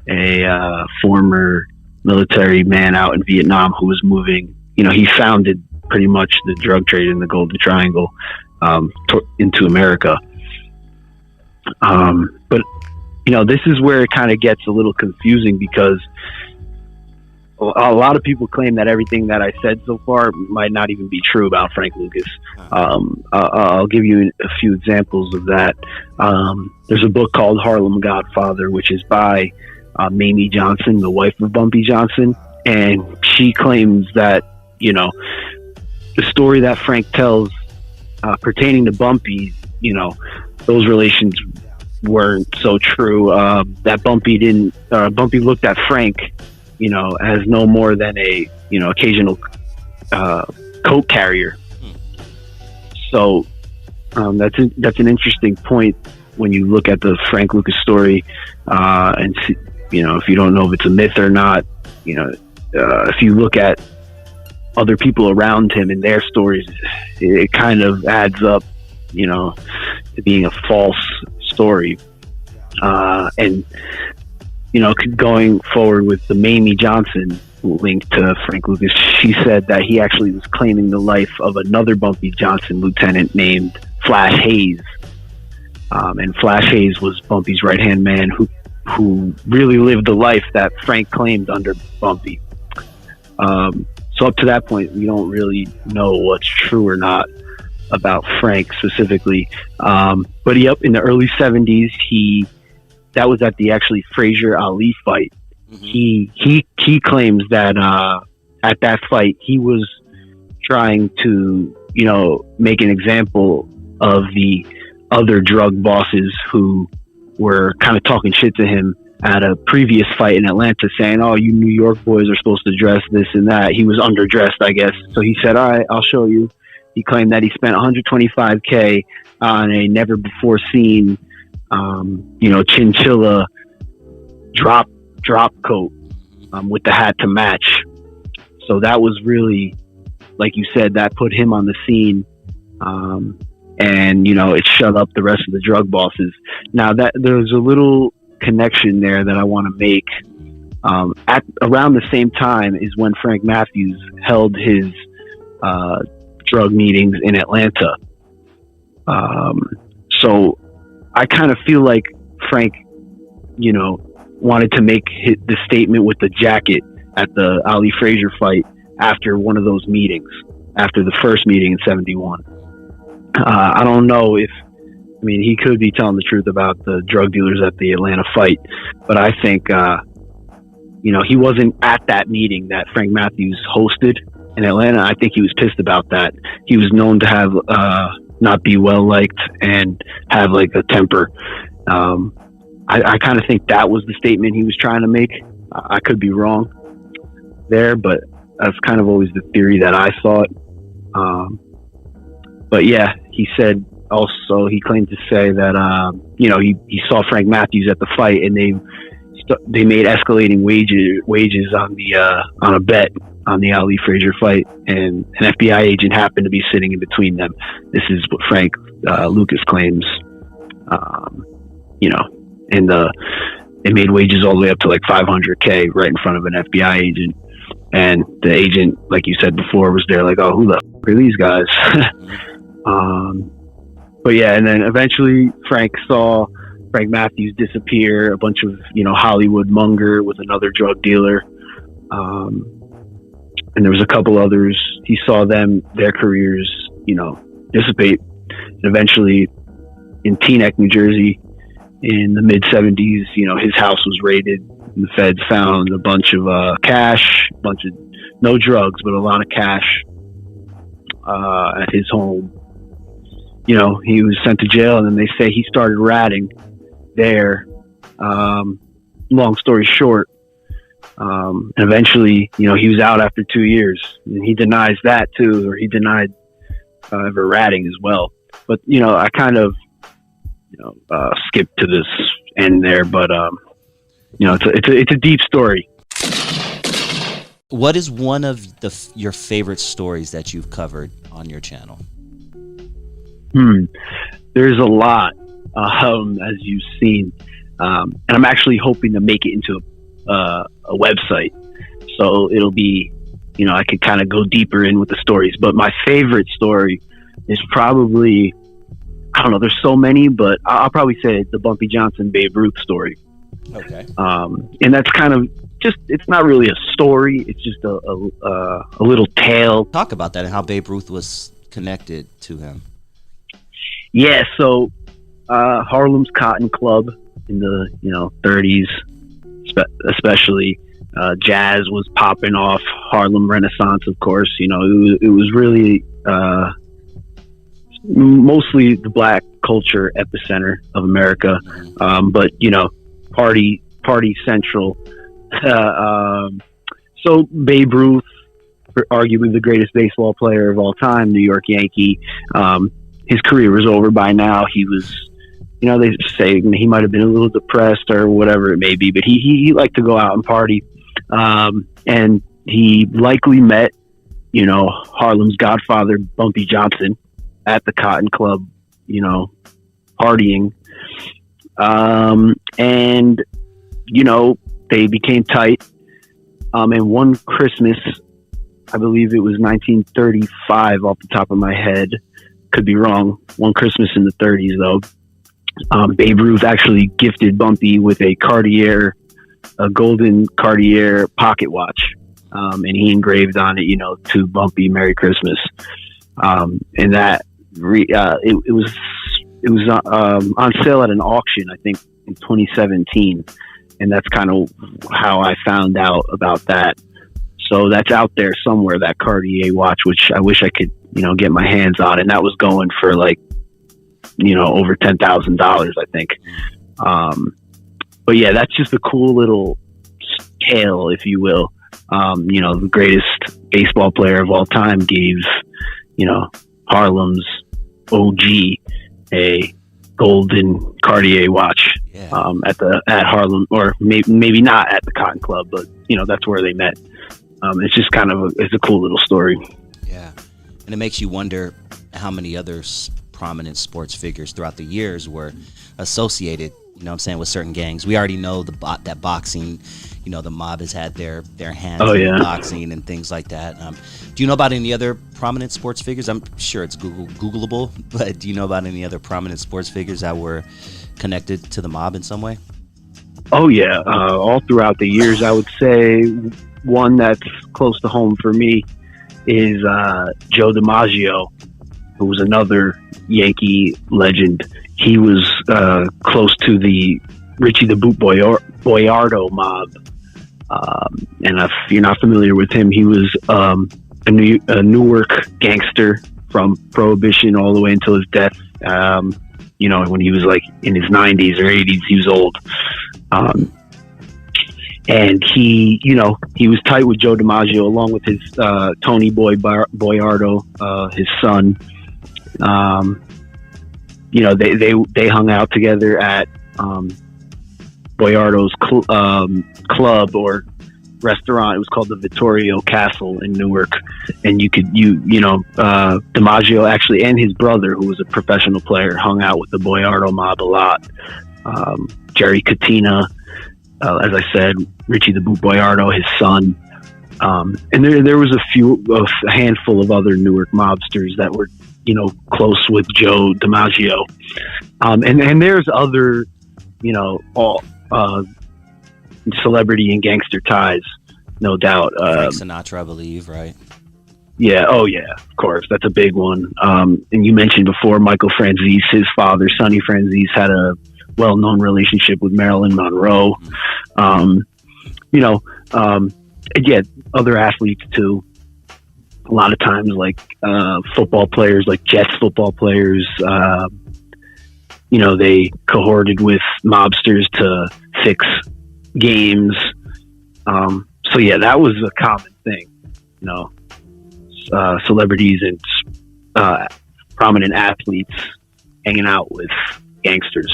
Speaker 2: a former military man out in Vietnam who was moving. He founded pretty much the drug trade in the Golden Triangle into America. But this is where it kind of gets a little confusing, because a lot of people claim that everything that I said so far might not even be true about Frank Lucas. I'll give you a few examples of that. There's a book called Harlem Godfather, which is by Mamie Johnson, the wife of Bumpy Johnson, and she claims that the story that Frank tells pertaining to Bumpy, those relations weren't so true. That Bumpy looked at Frank, as no more than a occasional coke carrier. So that's an interesting point when you look at the Frank Lucas story, and see, if you don't know if it's a myth or not, if you look at other people around him and their stories, it kind of adds up, to being a false story. And going forward with the Mamie Johnson link to Frank Lucas, she said that he actually was claiming the life of another Bumpy Johnson lieutenant named Flash Hayes. And Flash Hayes was Bumpy's right-hand man who really lived the life that Frank claimed under Bumpy. So up to that point, we don't really know what's true or not about Frank specifically. But yep, in the early 70s, that was at the actually Frazier Ali fight. Mm-hmm. He claims that at that fight he was trying to make an example of the other drug bosses who were kind of talking shit to him at a previous fight in Atlanta, saying, "Oh, you New York boys are supposed to dress this and that." He was underdressed, I guess. So he said, "All right, I'll show you." He claimed that he spent $125K on a never before seen, chinchilla drop coat with the hat to match. So that was really, like you said, that put him on the scene. And it shut up the rest of the drug bosses. Now that there's a little connection there that I want to make. At around the same time is when Frank Matthews held his drug meetings in Atlanta. So I kind of feel like Frank, wanted to make the statement with the jacket at the Ali Frazier fight after one of those meetings, after the first meeting in 71. I don't know he could be telling the truth about the drug dealers at the Atlanta fight, but I think, he wasn't at that meeting that Frank Matthews hosted in Atlanta. I think he was pissed about that. He was known to have, not be well liked and have like a temper. I kind of think that was the statement he was trying to make. I could be wrong there, but that's kind of always the theory that I thought. But yeah, he said also, he claimed to say that, he saw Frank Matthews at the fight, and they made escalating wages on a bet on the Ali Frazier fight, and an FBI agent happened to be sitting in between them. This is what Frank Lucas claims. And it made wages all the way up to like $500K right in front of an FBI agent. And the agent, like you said before, was there like, oh, who the f- are these guys? But yeah, and then eventually Frank saw Frank Matthews disappear, a bunch of, Hollywood Munger with another drug dealer. And there was a couple others. He saw their careers, dissipate. And eventually in Teaneck, New Jersey, in the mid 70s, his house was raided. And the feds found a bunch of cash, no drugs, but a lot of cash at his home. He was sent to jail, and then they say he started ratting there. Long story short, and eventually, he was out after 2 years, and he denies that too, or he denied ever ratting as well. But I kind of skipped to this end there, but it's a deep story.
Speaker 1: What is one of your favorite stories that you've covered on your channel?
Speaker 2: There's a lot, as you've seen, and I'm actually hoping to make it into a website, so it'll be, I could kind of go deeper in with the stories. But my favorite story is probably, I don't know, there's so many, but I'll probably say the Bumpy Johnson Babe Ruth story.
Speaker 1: Okay.
Speaker 2: And that's kind of just, it's not really a story, it's just a little tale.
Speaker 1: Talk about that and how Babe Ruth was connected to him.
Speaker 2: Yeah, so Harlem's Cotton Club in the 30s, especially, jazz was popping off. Harlem Renaissance, of course. It was really mostly the black culture epicenter of America, but party central. So Babe Ruth, arguably the greatest baseball player of all time, New York Yankee. His career was over by now. He was, they say he might have been a little depressed or whatever it may be, but he liked to go out and party. And he likely met, Harlem's godfather, Bumpy Johnson, at the Cotton Club, partying. And, they became tight. And one Christmas, I believe it was 1935 off the top of my head, could be wrong. One Christmas in the 30s, though, Babe Ruth actually gifted Bumpy with a golden Cartier pocket watch, and he engraved on it, to Bumpy, Merry Christmas. And that it was on sale at an auction, I think, in 2017, and that's kind of how I found out about that. So that's out there somewhere, that Cartier watch, which I wish I could, get my hands on. And that was going for like, over $10,000, I think. But yeah, that's just a cool little tale, if you will. The greatest baseball player of all time gave, Harlem's OG a golden Cartier watch, at Harlem, or maybe not at the Cotton Club, but that's where they met. It's just kind of it's a cool little story.
Speaker 1: Yeah, and it makes you wonder how many other prominent sports figures throughout the years were associated, with certain gangs. We already know that boxing, the mob has had their hands in boxing and things like that. Do you know about any other prominent sports figures? I'm sure it's Googleable, but do you know about any other prominent sports figures that were connected to the mob in some way?
Speaker 2: Oh yeah, all throughout the years, I would say one that's close to home for me is Joe DiMaggio, who was another Yankee legend. He was close to the Richie the Boot Boyardo mob. And if you're not familiar with him, he was a Newark gangster from Prohibition all the way until his death. When he was like in his 90s or 80s, he was old. And he was tight with Joe DiMaggio, along with his Tony Boyardo, his son. They hung out together at Boyardo's club or restaurant. It was called the Vittorio Castle in Newark, and DiMaggio actually, and his brother, who was a professional player, hung out with the Boyardo mob a lot. Jerry Katina, as I said, Richie the Boot Boyardo, his son. And there was a handful of other Newark mobsters that were, close with Joe DiMaggio. And there's other, all celebrity and gangster ties, no doubt.
Speaker 1: Frank Sinatra, I believe, right?
Speaker 2: Yeah. Oh, yeah. Of course, that's a big one. And you mentioned before Michael Franzese, his father, Sonny Franzese, had a well-known relationship with Marilyn Monroe. And yet other athletes too. A lot of times, like football players, like Jets football players, they cohorted with mobsters to fix games. So yeah, that was a common thing. Celebrities and prominent athletes hanging out with gangsters,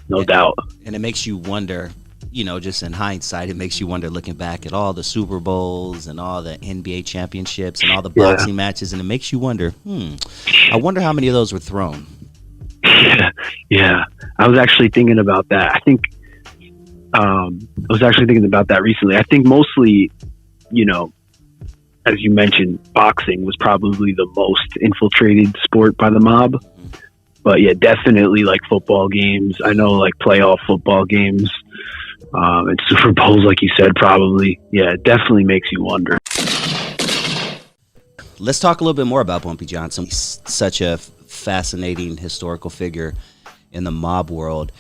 Speaker 2: no doubt.
Speaker 1: And it makes you wonder, just in hindsight, it makes you wonder, looking back at all the Super Bowls and all the NBA championships and all the boxing matches, and it makes you wonder, I wonder how many of those were thrown.
Speaker 2: Yeah. I was actually thinking about that. I think I was actually thinking about that recently. I think mostly, as you mentioned, boxing was probably the most infiltrated sport by the mob. But yeah, definitely like football games. I know like playoff football games and Super Bowls, like you said, probably. Yeah, it definitely makes you wonder.
Speaker 1: Let's talk a little bit more about Bumpy Johnson. He's such a fascinating historical figure in the mob world.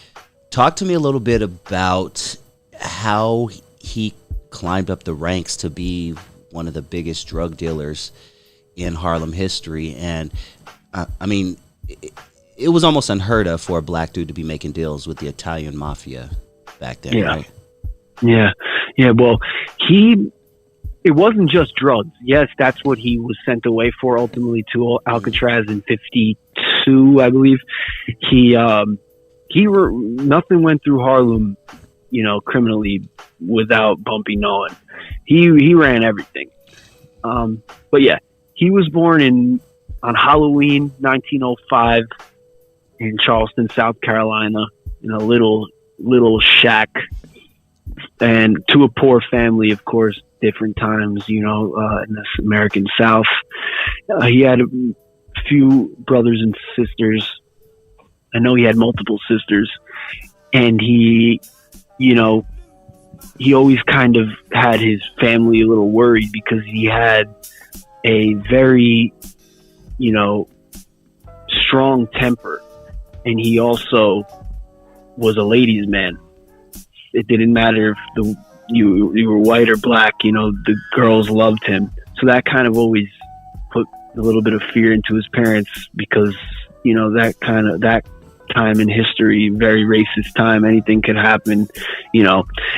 Speaker 1: Talk to me a little bit about how he climbed up the ranks to be one of the biggest drug dealers in Harlem history. And it was almost unheard of for a black dude to be making deals with the Italian mafia back then, right?
Speaker 2: Yeah. Well, it wasn't just drugs. Yes, that's what he was sent away for ultimately to Alcatraz in 52, I believe. Nothing went through Harlem, criminally without Bumpy knowing. He ran everything. But yeah, he was born on Halloween 1905 in Charleston, South Carolina, in a little shack, and to a poor family, of course, different times, in this American South. He had a few brothers and sisters. I know he had multiple sisters, and he always kind of had his family a little worried because he had a very, strong temper, and he also was a ladies' man. It didn't matter if you were white or black, the girls loved him. So that kind of always put a little bit of fear into his parents because, that time in history, very racist time, anything could happen,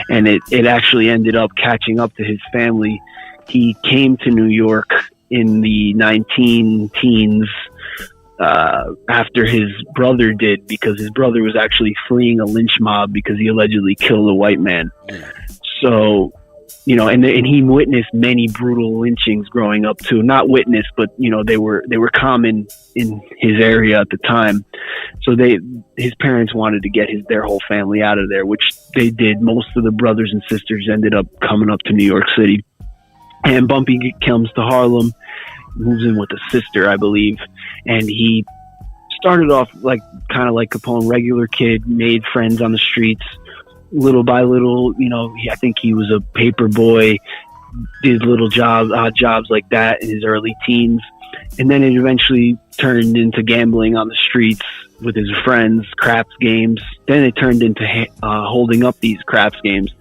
Speaker 2: and it actually ended up catching up to his family. He came to New York in the 19-teens after his brother did, because his brother was actually fleeing a lynch mob because he allegedly killed a white man. So, and he witnessed many brutal lynchings growing up too. Not witnessed, but they were common in his area at the time. So his parents wanted to get their whole family out of there, which they did. Most of the brothers and sisters ended up coming up to New York City, and Bumpy comes to Harlem, moves in with a sister, I believe, and he started off kind of like Capone, regular kid, made friends on the streets. Little by little, I think he was a paper boy, did little odd jobs like that in his early teens. And then it eventually turned into gambling on the streets with his friends, craps games. Then it turned into holding up these craps games.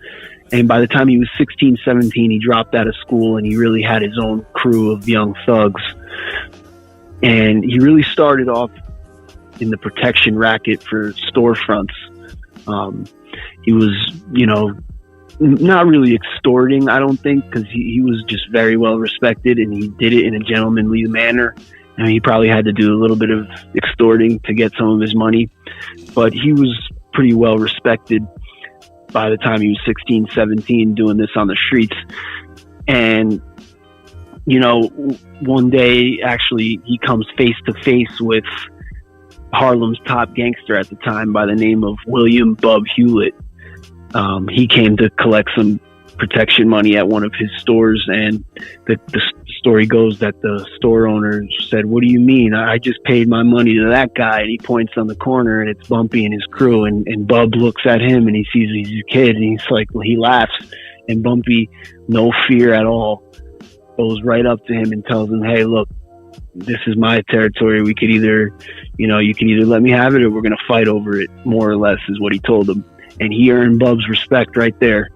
Speaker 2: And by the time he was 16, 17, he dropped out of school and he really had his own crew of young thugs. And he really started off in the protection racket for storefronts. He was, not really extorting, I don't think, because he was just very well respected and he did it in a gentlemanly manner. I mean, he probably had to do a little bit of extorting to get some of his money, but he was pretty well respected by the time he was 16, 17, doing this on the streets. And, one day, actually, he comes face to face with Harlem's top gangster at the time by the name of William Bub Hewlett. He came to collect some protection money at one of his stores, and the story goes that the store owner said, "What do you mean? I just paid my money to that guy," and he points on the corner, and it's Bumpy and his crew, and Bub looks at him, and he sees he's a kid, and he's like, he laughs, and Bumpy, no fear at all, goes right up to him and tells him, "Hey, look, this is my territory. We could either, you can either let me have it, or we're going to fight over it," more or less is what he told him. And he earned Bub's respect right there.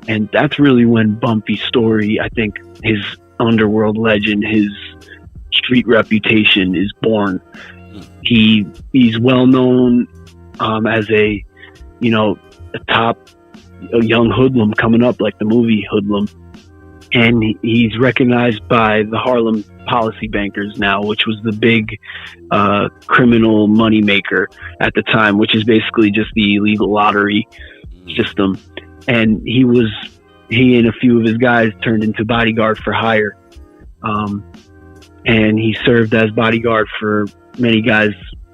Speaker 2: And that's really when Bumpy's story, I think, his underworld legend, his street reputation is born. He's well known as a young hoodlum coming up, like the movie Hoodlum. And he's recognized by the Harlem policy bankers now, which was the big criminal moneymaker at the time, which is basically just the illegal lottery system. And he and a few of his guys turned into bodyguard for hire. And he served as bodyguard for many guys,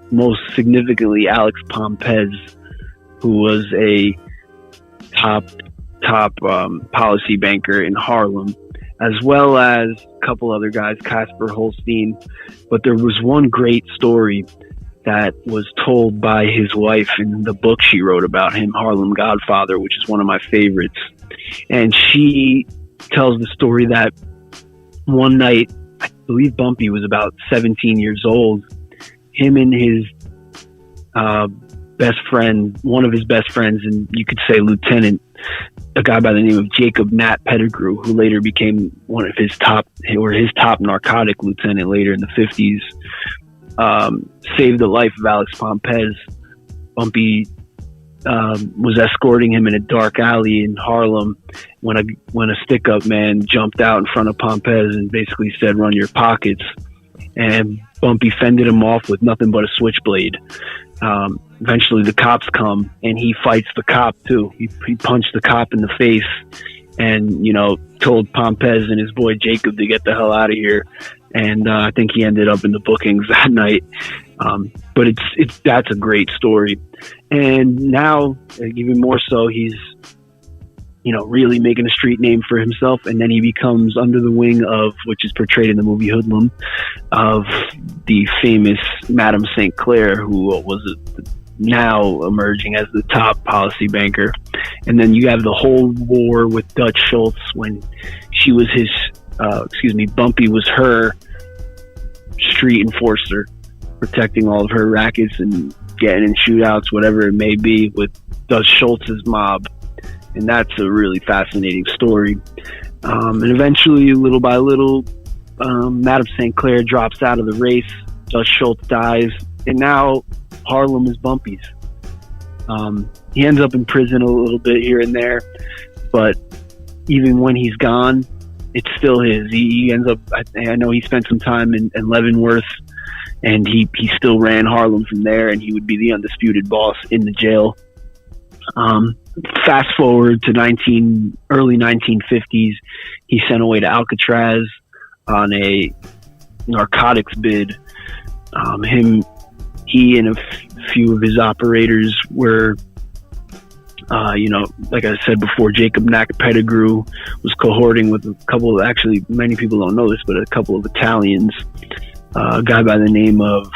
Speaker 2: most significantly Alex Pompez, who was a top policy banker in Harlem, as well as a couple other guys, Casper Holstein. But there was one great story that was told by his wife in the book she wrote about him, Harlem Godfather, which is one of my favorites. And she tells the story that one night, I believe Bumpy was about 17 years old, him and his best friend, one of his best friends, and you could say lieutenant, a guy by the name of Jacob Nat Pettigrew, who later became one of his top narcotic lieutenant later in the 50s, saved the life of Alex Pompez. Bumpy was escorting him in a dark alley in Harlem when a stick-up man jumped out in front of Pompez and basically said, "Run your pockets." And Bumpy fended him off with nothing but a switchblade. Eventually the cops come, and he fights the cop too. He punched the cop in the face and, told Pompez and his boy Jacob to get the hell out of here. And I think he ended up in the bookings that night. But that's a great story. And now, even more so, he's, really making a street name for himself. And then he becomes under the wing of, which is portrayed in the movie Hoodlum, of the famous Madame St. Clair, who was now emerging as the top policy banker. And then you have the whole war with Dutch Schultz when she was his, Bumpy was her street enforcer, protecting all of her rackets and getting in shootouts, whatever it may be, with Dutch Schultz's mob. And that's a really fascinating story. And eventually, little by little, Madame St. Clair drops out of the race. Dutch Schultz dies. And now Harlem is Bumpy's. He ends up in prison a little bit here and there. But even when he's gone, it's still his. He ends up, I know he spent some time in Leavenworth. And he still ran Harlem from there. And he would be the undisputed boss in the jail. Fast forward to early 1950s, he's sent away to Alcatraz on a narcotics bid. He and a few of his operators were, like I said before, Jacob Nat Pettigrew was cohorting with a couple of, actually, many people don't know this, but a couple of Italians. A guy by the name of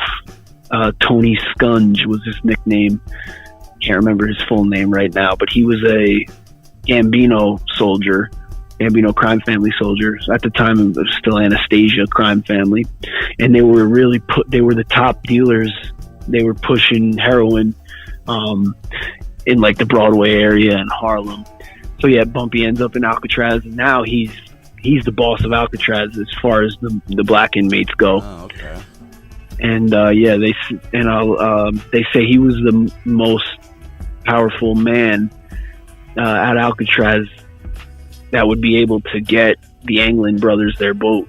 Speaker 2: Tony Scunge was his nickname. Can't remember his full name right now, but he was a Gambino crime family soldier. At the time, it was still Anastasia crime family. And they were they were the top dealers. They were pushing heroin in like the Broadway area in Harlem. So yeah, Bumpy ends up in Alcatraz, and now he's the boss of Alcatraz as far as the black inmates go.
Speaker 1: Oh, okay.
Speaker 2: And they say he was the most powerful man at Alcatraz that would be able to get the Anglin brothers their boat